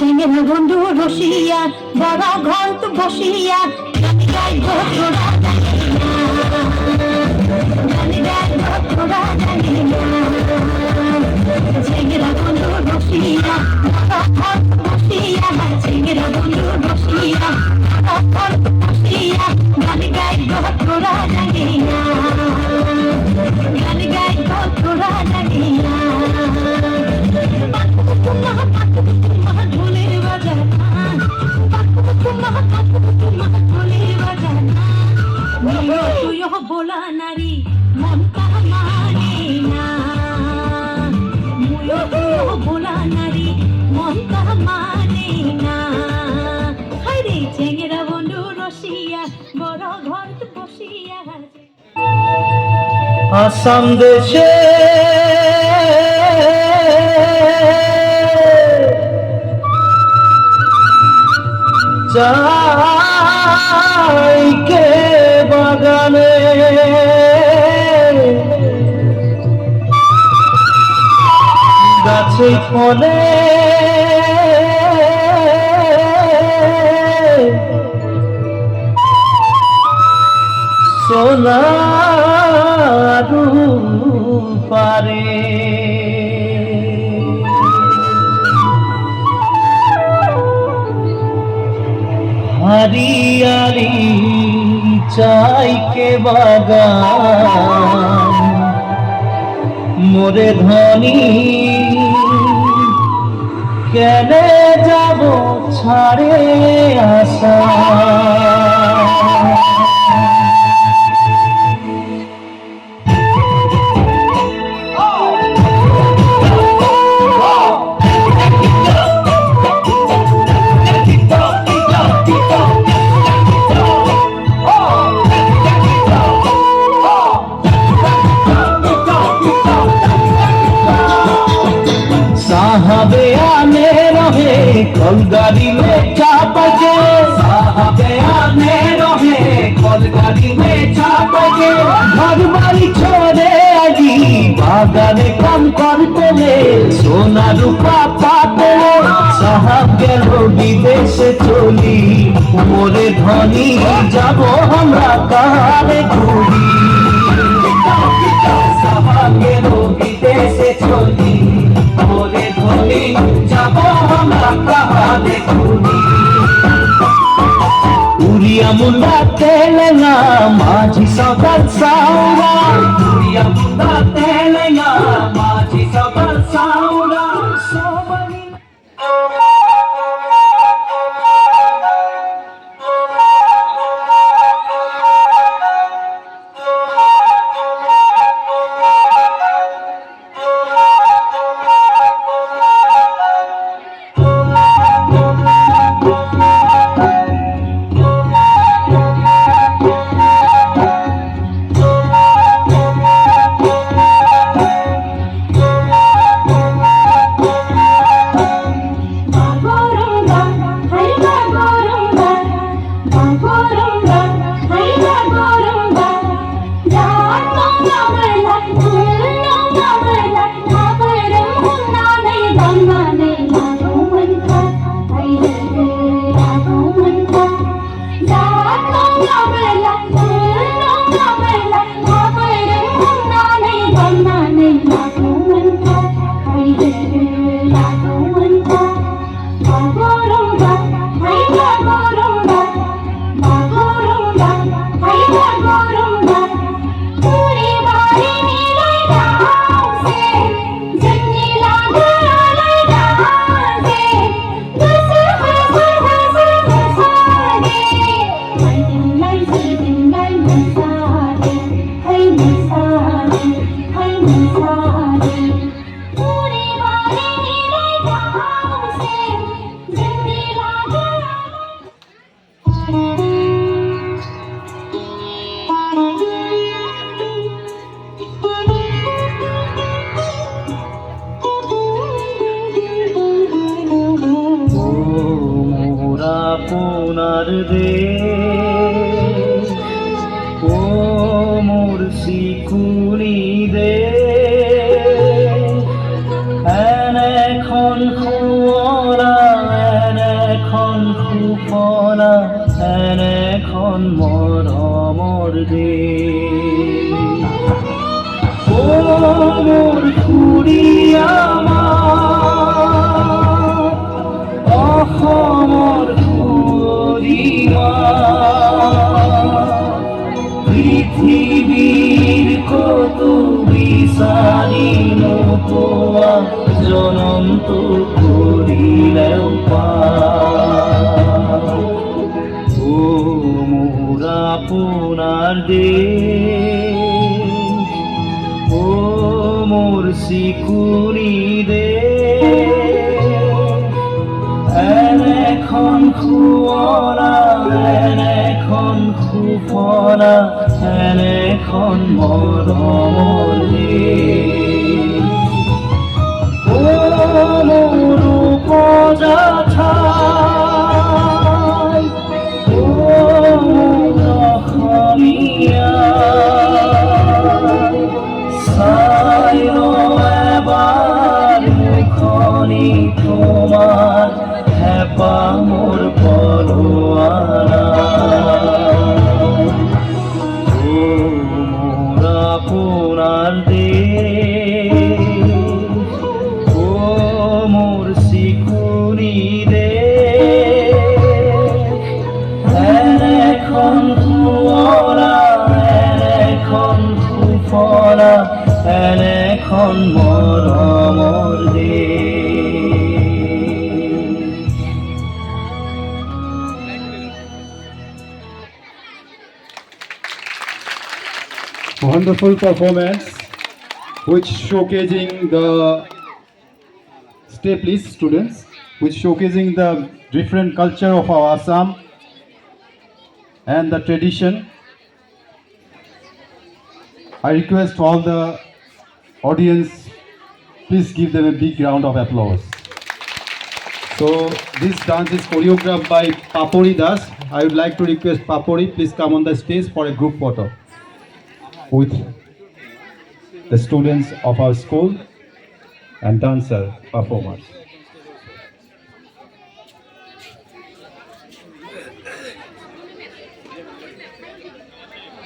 চেঙ্গেরা বন্ধু রসিয়া বড় ঘন্ট বসিয়া গাই ঘোড়া চেঙ্গেরা বন্ধু রসিয়া বড় ঘন্ট বসিয়া চেঙ্গেরা বন্ধু রসিয়া ঘন্ট বসিয়া গান গাই ঘোড়া জাগিয়া গান গাই ঘোড়া জাগিয়া ঢোলের বাজার ঢোলের বাজার তুই বোলা নারী মন কাহা মানে না বোলা নারী মন কাহা মানে না হাইরে চেঙ্গেরা বন্ধু রসিয়া বড় ঘর বসিয়া আসাম দেশে চাইকে বাগানে গাছে ফলে সোনার পারে हरियाली चाय के बागान मोरे धनी केने जाबो छाड़े आशा साहबे आने रहे कलगाड़ी में चाप के साहबे आने रहे कलगाड़ी में चाप के घर बाड़ी छोड़े आजी बागाने काम करते ले सोना रूपा पाते साहब गेलो विदेशे चली मोरे धनी जाबो हमरा कारे घुरी साहब गेलो विदेशे चली मोरे धनी जाबो हमरा कारे घुरी उड़िया मुंडा तेलेंगा माझी सगर साउरा उड़िया मुंडा तेलेंगा माझी सगर साउरा सोबनी আপনার দেশ ও মোর শিকুনি দেশ এখন খোলা ও মোর খুড়িয়া আমার অসমৰ খুড়িমা পৃথিৱীৰ কতো বিচাৰি নোপোৱা জনমটো কৰিলেও পাওঁ ও মোৰ আপোনাৰ দেশ ও মোৰ চিকুনি দেশ এনেখন শুৱলা এনেখন সুফলা এনেখন মৰমৰ দেশ ও মোৰ উপজা ঠাই ও মোৰ অসমীয়া চাই লওঁ এবাৰ মুখনি তোমাৰ হেঁপাহ মোৰ পলোৱাৰা ও মোৰ আপোনাৰ দেশ ও মোৰ চিকুনি দেশ এনেখন শুৱলা এনেখন সুফলা এনেখন মৰমৰ দেশ Wonderful performance, which showcasing the stay please students, which showcasing the different culture of our Assam and the tradition. I request all the audience, please give them a big round of applause. So this dance is choreographed by Papori Das. I would like to request Papori, please come on the stage for a group photo with the students of our school and dancer performers.